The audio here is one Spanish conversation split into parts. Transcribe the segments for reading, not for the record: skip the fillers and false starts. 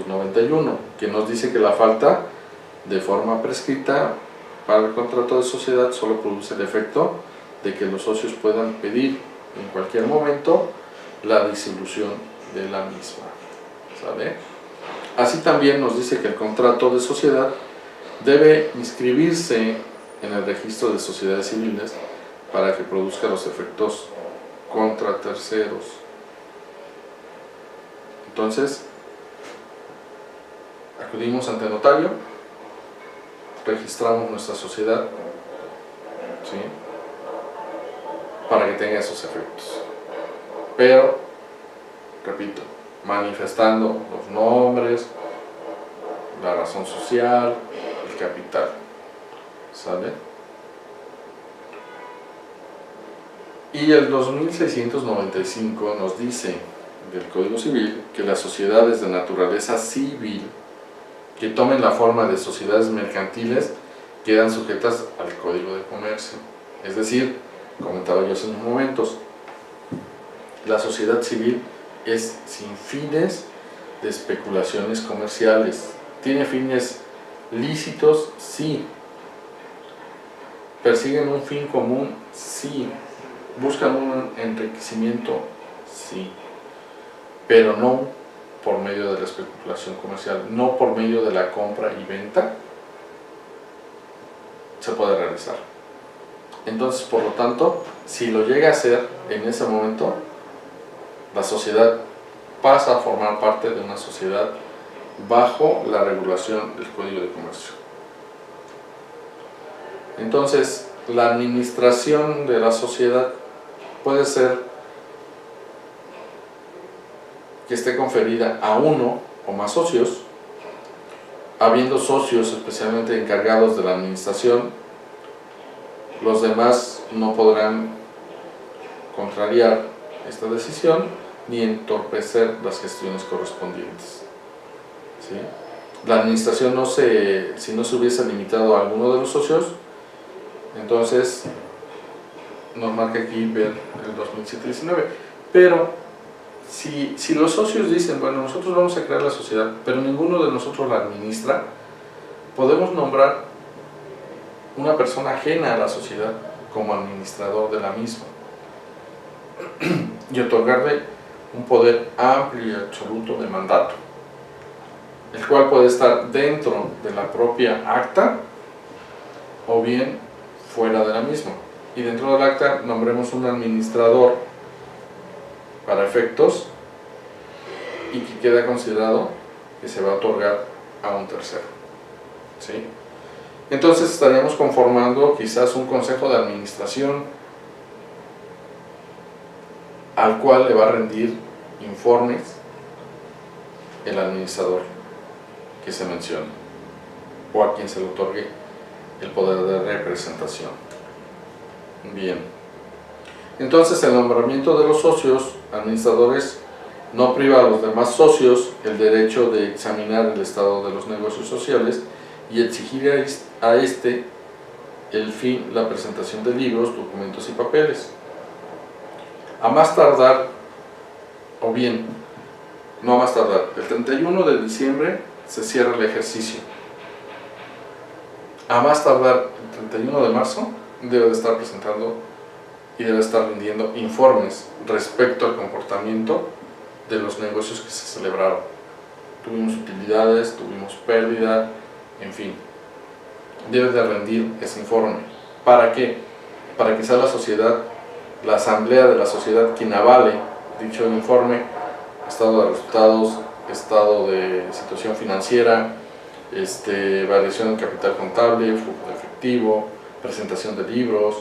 1691, que nos dice que la falta de forma prescrita para el contrato de sociedad solo produce el efecto de que los socios puedan pedir en cualquier momento la disolución de la misma, ¿sale? Así también nos dice que el contrato de sociedad debe inscribirse en el registro de sociedades civiles para que produzca los efectos contra terceros. Entonces, acudimos ante notario, registramos nuestra sociedad, ¿sí?, para que tenga esos efectos. Pero, repito, manifestando los nombres, la razón social, el capital, ¿sale? Y el 2695 nos dice del Código Civil que las sociedades de naturaleza civil que tomen la forma de sociedades mercantiles quedan sujetas al Código de Comercio. Es decir, comentaba yo hace unos momentos, la sociedad civil es sin fines de especulaciones comerciales. ¿Tiene fines lícitos? Sí. ¿Persiguen un fin común? Sí. ¿Buscan un enriquecimiento? Sí. Pero no por medio de la especulación comercial, no por medio de la compra y venta se puede realizar. Entonces, por lo tanto, si lo llega a hacer en ese momento, la sociedad pasa a formar parte de una sociedad bajo la regulación del Código de Comercio. Entonces, la administración de la sociedad puede ser que esté conferida a uno o más socios, habiendo socios especialmente encargados de la administración. Los demás no podrán contrariar esta decisión ni entorpecer las gestiones correspondientes, ¿sí? La administración si no se hubiese limitado a alguno de los socios, entonces nos marca aquí ver el 2019. Pero si los socios dicen, bueno, nosotros vamos a crear la sociedad, pero ninguno de nosotros la administra, podemos nombrar una persona ajena a la sociedad como administrador de la misma y otorgarle un poder amplio y absoluto de mandato, el cual puede estar dentro de la propia acta o bien fuera de la misma. Y dentro del acta nombremos un administrador para efectos y que queda considerado que se va a otorgar a un tercero, ¿sí? Entonces estaríamos conformando quizás un consejo de administración al cual le va a rendir informes el administrador que se menciona o a quien se le otorgue el poder de representación. Bien, entonces el nombramiento de los socios administradores no priva a los demás socios el derecho de examinar el estado de los negocios sociales y exigir a este el fin, la presentación de libros, documentos y papeles. A más tardar, o bien, no a más tardar, el 31 de diciembre se cierra el ejercicio. A más tardar, el 31 de marzo debe de estar presentando y debe estar rindiendo informes respecto al comportamiento de los negocios que se celebraron. Tuvimos utilidades, tuvimos pérdida, en fin, debe de rendir ese informe. ¿Para qué? Para que sea la sociedad, la asamblea de la sociedad quien avale dicho informe, estado de resultados, estado de situación financiera, variación del capital contable, flujo de efectivo, presentación de libros,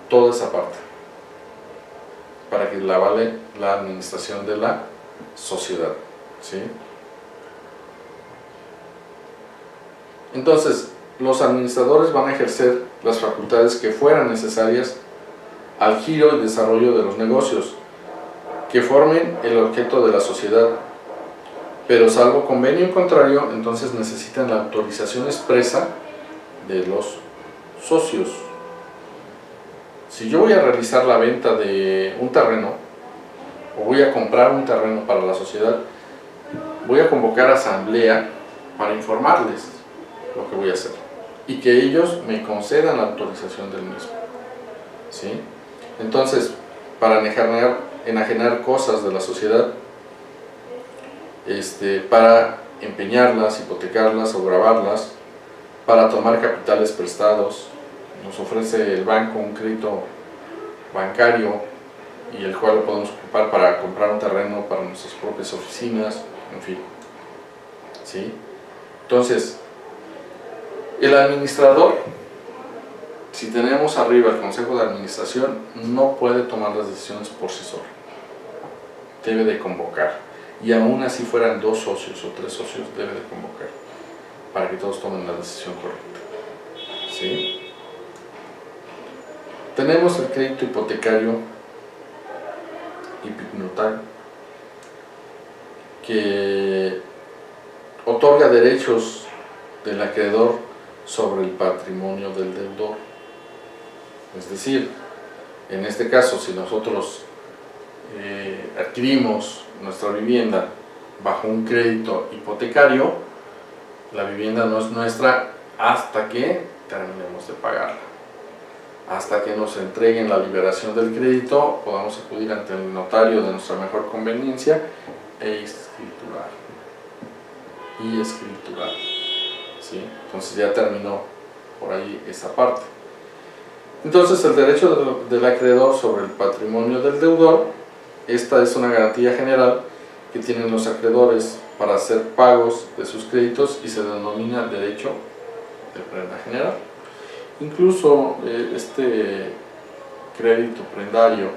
toda esa parte, para que la avale la administración de la sociedad, ¿sí? Entonces, los administradores van a ejercer las facultades que fueran necesarias al giro y desarrollo de los negocios que formen el objeto de la sociedad, pero salvo convenio en contrario, entonces necesitan la autorización expresa de los socios. Si yo voy a realizar la venta de un terreno o voy a comprar un terreno para la sociedad, voy a convocar asamblea para informarles lo que voy a hacer y que ellos me concedan la autorización del mismo, ¿sí? Entonces, para enajenar cosas de la sociedad, para empeñarlas, hipotecarlas o gravarlas, para tomar capitales prestados. Nos ofrece el banco un crédito bancario y el cual lo podemos ocupar para comprar un terreno para nuestras propias oficinas, en fin, ¿sí? Entonces, el administrador, si tenemos arriba el consejo de administración, no puede tomar las decisiones por sí solo, debe de convocar, y aún así fueran 2 socios o 3 socios, debe de convocar para que todos tomen la decisión correcta, ¿sí? Tenemos el crédito hipotecario hipnotario, que otorga derechos del acreedor sobre el patrimonio del deudor. Es decir, en este caso, si nosotros adquirimos nuestra vivienda bajo un crédito hipotecario, la vivienda no es nuestra hasta que terminemos de pagarla. Hasta que nos entreguen la liberación del crédito, podamos acudir ante el notario de nuestra mejor conveniencia e escriturar. ¿Sí? Entonces ya terminó por ahí esa parte. Entonces, el derecho del acreedor sobre el patrimonio del deudor, esta es una garantía general que tienen los acreedores para hacer pagos de sus créditos y se denomina derecho de prenda general. Incluso este crédito prendario,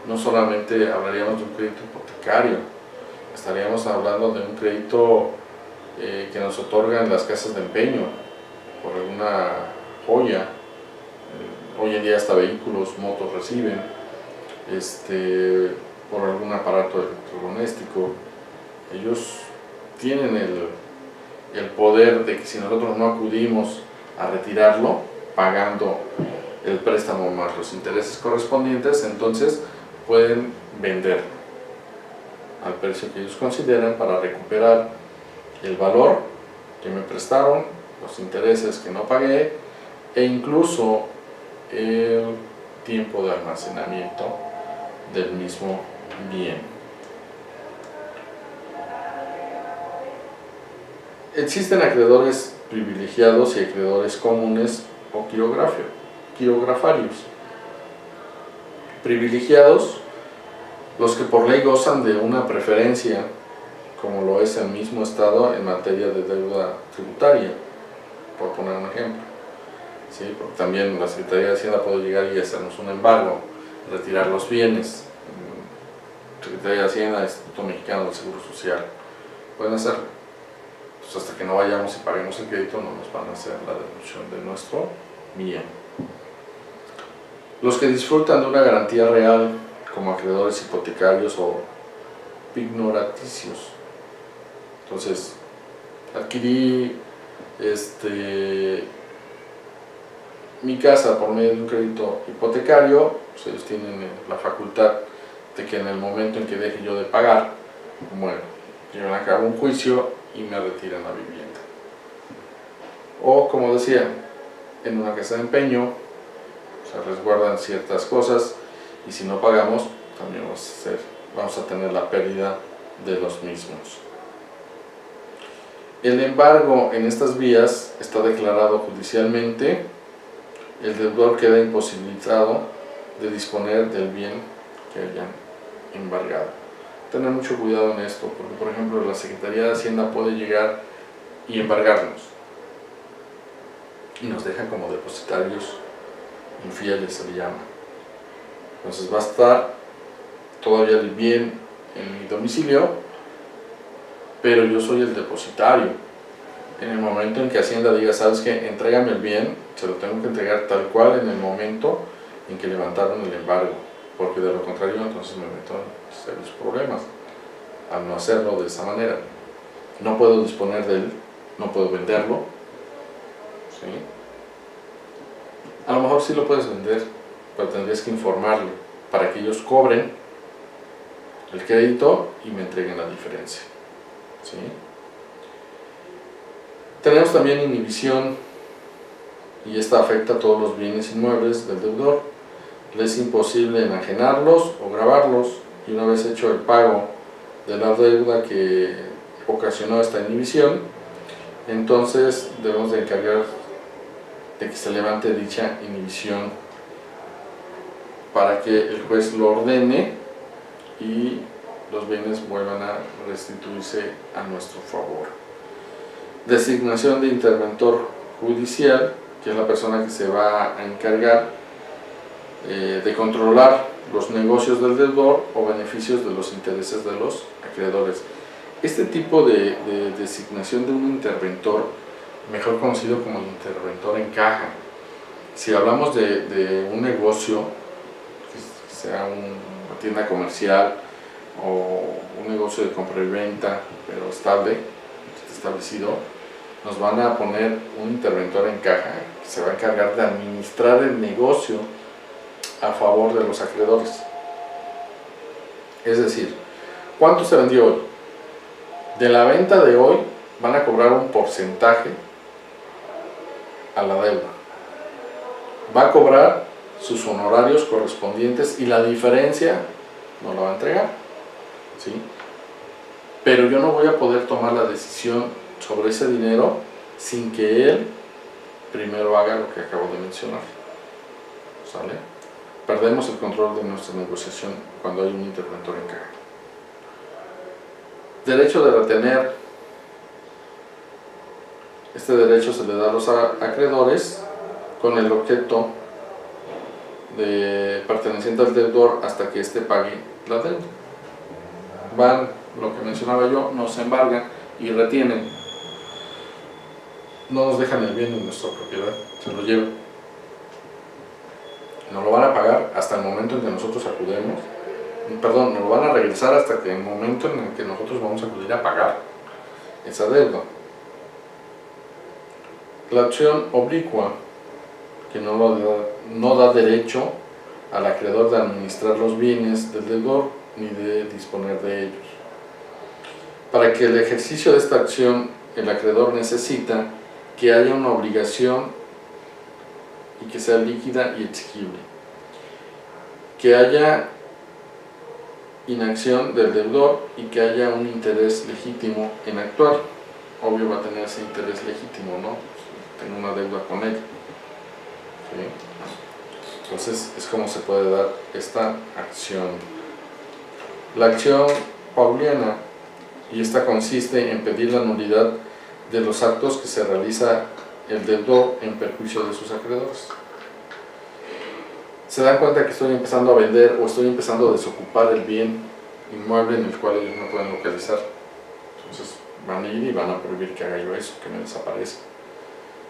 no solamente hablaríamos de un crédito hipotecario, estaríamos hablando de un crédito que nos otorgan las casas de empeño por alguna joya. Hoy en día hasta vehículos, motos reciben, por algún aparato electrodoméstico. Ellos tienen el poder de que si nosotros no acudimos a retirarlo, pagando el préstamo más los intereses correspondientes, entonces pueden vender al precio que ellos consideran para recuperar el valor que me prestaron, los intereses que no pagué e incluso el tiempo de almacenamiento del mismo bien. Existen acreedores privilegiados y acreedores comunes o quirografarios. Privilegiados, los que por ley gozan de una preferencia, como lo es el mismo Estado en materia de deuda tributaria, por poner un ejemplo. ¿Sí? Porque también la Secretaría de Hacienda puede llegar y hacernos un embargo, retirar los bienes. Secretaría de Hacienda, Instituto Mexicano del Seguro Social, pueden hacerlo. Pues hasta que no vayamos y paguemos el crédito no nos van a hacer la devolución de nuestro bien. Los que disfrutan de una garantía real como acreedores hipotecarios o pignoraticios. Entonces, adquirí mi casa por medio de un crédito hipotecario, pues ellos tienen la facultad de que en el momento en que deje yo de pagar, bueno, llevan a cabo un juicio y me retiran la vivienda. O, como decía, en una casa de empeño se resguardan ciertas cosas y si no pagamos también vamos a tener la pérdida de los mismos. El embargo en estas vías está declarado judicialmente. El deudor queda imposibilitado de disponer del bien que hayan embargado. Tener mucho cuidado en esto, porque por ejemplo la Secretaría de Hacienda puede llegar y embargarnos y nos deja como depositarios infieles, se le llama. Entonces va a estar todavía el bien en mi domicilio, pero yo soy el depositario. En el momento en que Hacienda diga, ¿sabes qué? Entrégame el bien, se lo tengo que entregar tal cual en el momento en que levantaron el embargo, porque de lo contrario entonces me meto en serios problemas al no hacerlo de esa manera. No puedo disponer de él, no puedo venderlo, ¿sí? A lo mejor sí lo puedes vender, pero tendrías que informarle para que ellos cobren el crédito y me entreguen la diferencia. ¿sí? Tenemos también inhibición, y esta afecta a todos los bienes inmuebles del deudor. Le es imposible enajenarlos o gravarlos, y una vez hecho el pago de la deuda que ocasionó esta inhibición, entonces debemos de encargar de que se levante dicha inhibición para que el juez lo ordene y los bienes vuelvan a restituirse a nuestro favor. Designación de interventor judicial, que es la persona que se va a encargar de controlar los negocios del deudor o beneficios de los intereses de los acreedores. Este tipo de designación de un interventor, mejor conocido como el interventor en caja, si hablamos de un negocio, que sea una tienda comercial o un negocio de compra y venta, pero estable, establecido, nos van a poner un interventor en caja que se va a encargar de administrar el negocio a favor de los acreedores. Es decir, ¿cuánto se vendió hoy? De la venta de hoy van a cobrar un porcentaje a la deuda. Va a cobrar sus honorarios correspondientes y la diferencia no la va a entregar, ¿sí? Pero yo no voy a poder tomar la decisión sobre ese dinero sin que él primero haga lo que acabo de mencionar, ¿sale? Perdemos el control de nuestra negociación cuando hay un interventor en caja. Derecho de retener. Este derecho se le da a los acreedores con el objeto perteneciente al deudor hasta que éste pague la deuda. Van, lo que mencionaba yo, nos embargan y retienen. No nos dejan el bien en nuestra propiedad, se lo llevan. Nos lo van a pagar hasta el momento en que nosotros acudemos. Perdón, nos lo van a regresar hasta el momento en el que nosotros vamos a acudir a pagar esa deuda. La acción oblicua, que no da derecho al acreedor de administrar los bienes del deudor ni de disponer de ellos. Para que el ejercicio de esta acción, el acreedor necesita que haya una obligación y que sea líquida y exigible, que haya inacción del deudor y que haya un interés legítimo en actuar. Obvio va a tener ese interés legítimo, ¿no? Tengo una deuda con él, ¿sí? Entonces es como se puede dar esta acción. La acción pauliana, y esta consiste en pedir la nulidad de los actos que se realiza el deudor en perjuicio de sus acreedores. Se dan cuenta que estoy empezando a vender o estoy empezando a desocupar el bien inmueble en el cual ellos no pueden localizar. Entonces van a ir y van a prohibir que haga yo eso, que me desaparezca,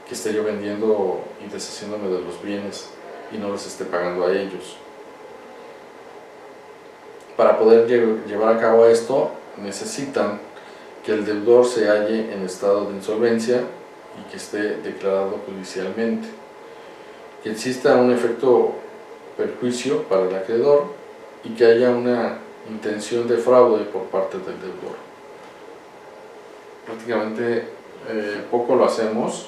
que esté yo vendiendo y deshaciéndome de los bienes y no les esté pagando a ellos. Para poder llevar a cabo esto, necesitan que el deudor se halle en estado de insolvencia y que esté declarado judicialmente, que exista un efecto perjuicio para el acreedor y que haya una intención de fraude por parte del deudor. Prácticamente poco lo hacemos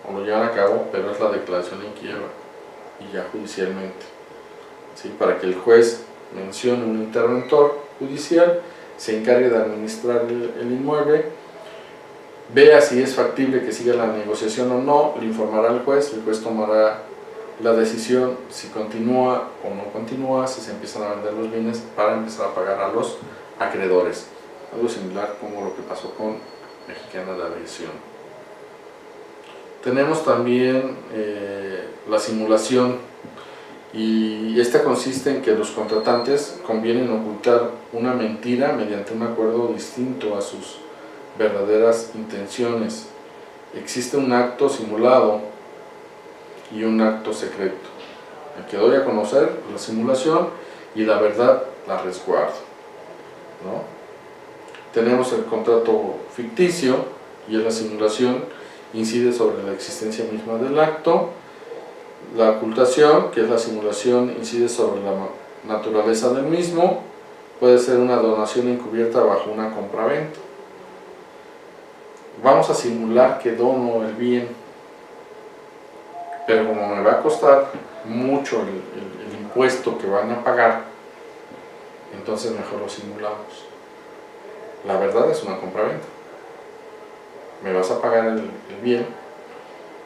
o lo llevan a cabo, pero es la declaración en quiebra y ya judicialmente, ¿sí? Para que el juez mencione un interventor judicial, se encargue de administrar el inmueble, vea si es factible que siga la negociación o no, le informará al juez, el juez tomará la decisión si continúa o no continúa, si se empiezan a vender los bienes para empezar a pagar a los acreedores. Algo similar como lo que pasó con Mexicana de Aviación. Tenemos también la simulación, y esta consiste en que los contratantes convienen ocultar una mentira mediante un acuerdo distinto a sus verdaderas intenciones. Existe un acto simulado y un acto secreto. El que doy a conocer, la simulación, y la verdad la resguardo, ¿no? Tenemos el contrato ficticio, y en la simulación incide sobre la existencia misma del acto. La ocultación, que es la simulación, incide sobre la naturaleza del mismo. Puede ser una donación encubierta bajo una compraventa. vamos a simular que dono el bien, pero como me va a costar mucho el impuesto que van a pagar, entonces mejor lo simulamos. La verdad es una compraventa. Me vas a pagar el bien,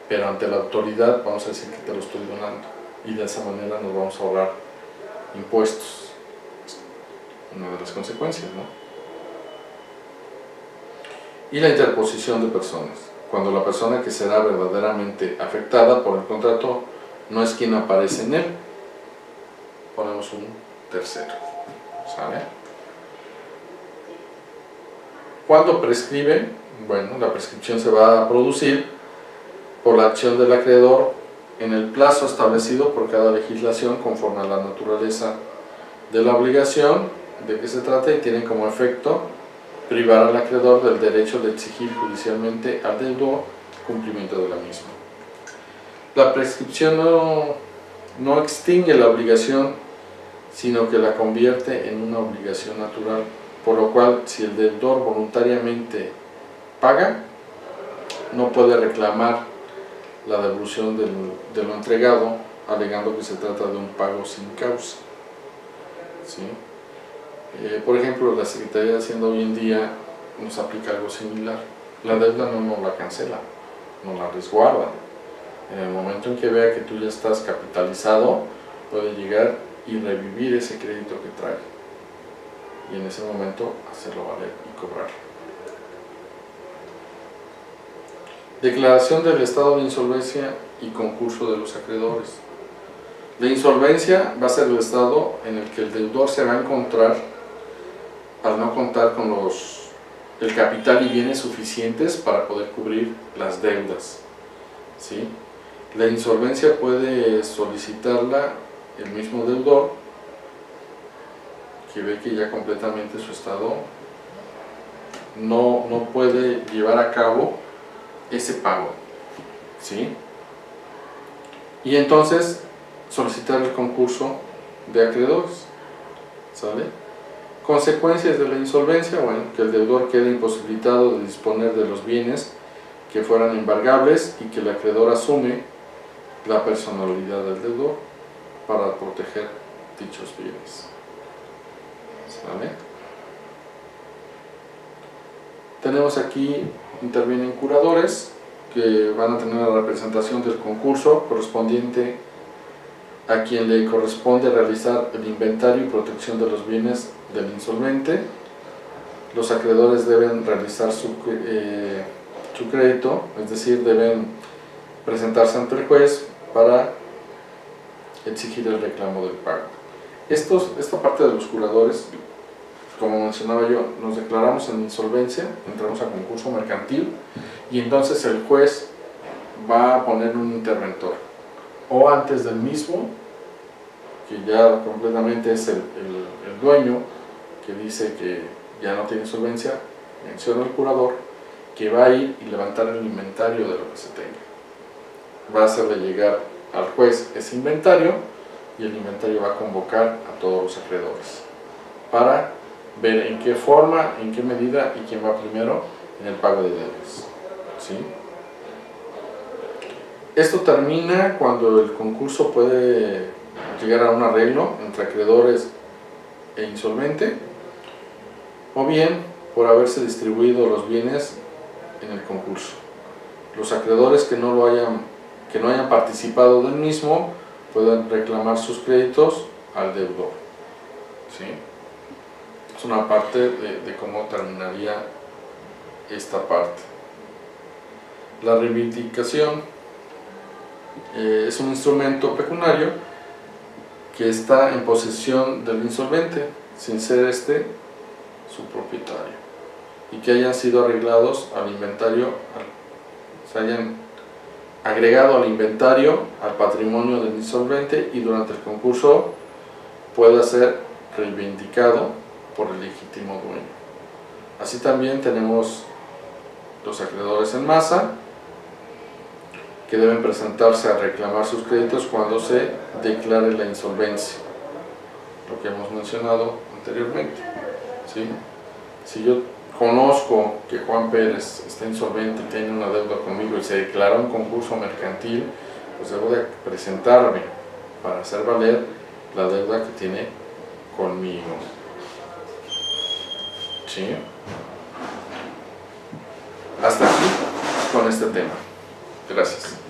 pero ante la autoridad vamos a decir que te lo estoy donando, y de esa manera nos vamos a ahorrar impuestos. Una de las consecuencias, ¿no? Y la interposición de personas. Cuando la persona que será verdaderamente afectada por el contrato no es quien aparece en él, ponemos un tercero. ¿Sale? ¿Cuándo prescribe? Bueno, la prescripción se va a producir por la acción del acreedor en el plazo establecido por cada legislación conforme a la naturaleza de la obligación de que se trata, y tiene como efecto privar al acreedor del derecho de exigir judicialmente al deudor cumplimiento de la misma. La prescripción no extingue la obligación, sino que la convierte en una obligación natural, por lo cual si el deudor voluntariamente paga, no puede reclamar la devolución de lo entregado, alegando que se trata de un pago sin causa. ¿Sí? Por ejemplo, la Secretaría de Hacienda hoy en día nos aplica algo similar. La deuda no nos la cancela, nos la resguarda. En el momento en que vea que tú ya estás capitalizado, puede llegar y revivir ese crédito que trae, y en ese momento hacerlo valer y cobrar. Declaración del estado de insolvencia y concurso de los acreedores. La insolvencia va a ser el estado en el que el deudor se va a encontrar al no contar con el capital y bienes suficientes para poder cubrir las deudas. ¿Sí? La insolvencia puede solicitarla el mismo deudor, que ve que ya completamente su estado no puede llevar a cabo ese pago. ¿Sí? Y entonces solicitar el concurso de acreedores. ¿Sale? Consecuencias de la insolvencia, bueno, que el deudor quede imposibilitado de disponer de los bienes que fueran embargables y que el acreedor asume la personalidad del deudor para proteger dichos bienes. ¿Sale? Tenemos aquí, intervienen curadores que van a tener la representación del concurso correspondiente a quien le corresponde realizar el inventario y protección de los bienes del insolvente. Los acreedores deben realizar su crédito, es decir, deben presentarse ante el juez para exigir el reclamo del pago. Esta parte de los curadores, como mencionaba yo, nos declaramos en insolvencia, entramos a concurso mercantil, y entonces el juez va a poner un interventor, o antes del mismo, que ya completamente es el dueño, que dice que ya no tiene solvencia, menciona al curador, que va a ir y levantar el inventario de lo que se tenga. Va a hacerle llegar al juez ese inventario, y el inventario va a convocar a todos los acreedores para ver en qué forma, en qué medida y quién va primero en el pago de deudas. ¿Sí? Esto termina cuando el concurso puede llegar a un arreglo entre acreedores e insolvente, o bien por haberse distribuido los bienes en el concurso. Los acreedores que no hayan participado del mismo pueden reclamar sus créditos al deudor. ¿Sí? Es una parte de cómo terminaría esta parte. La reivindicación es un instrumento pecuniario que está en posesión del insolvente, sin ser este su propietario, y que hayan sido arreglados al inventario, se hayan agregado al inventario, al patrimonio del insolvente, y durante el concurso pueda ser reivindicado por el legítimo dueño. Así también tenemos los acreedores en masa, que deben presentarse a reclamar sus créditos cuando se declare la insolvencia, lo que hemos mencionado anteriormente. ¿Sí? Si yo conozco que Juan Pérez está insolvente y tiene una deuda conmigo y se declaró en concurso mercantil, pues debo de presentarme para hacer valer la deuda que tiene conmigo. ¿Sí? Hasta aquí con este tema. Gracias.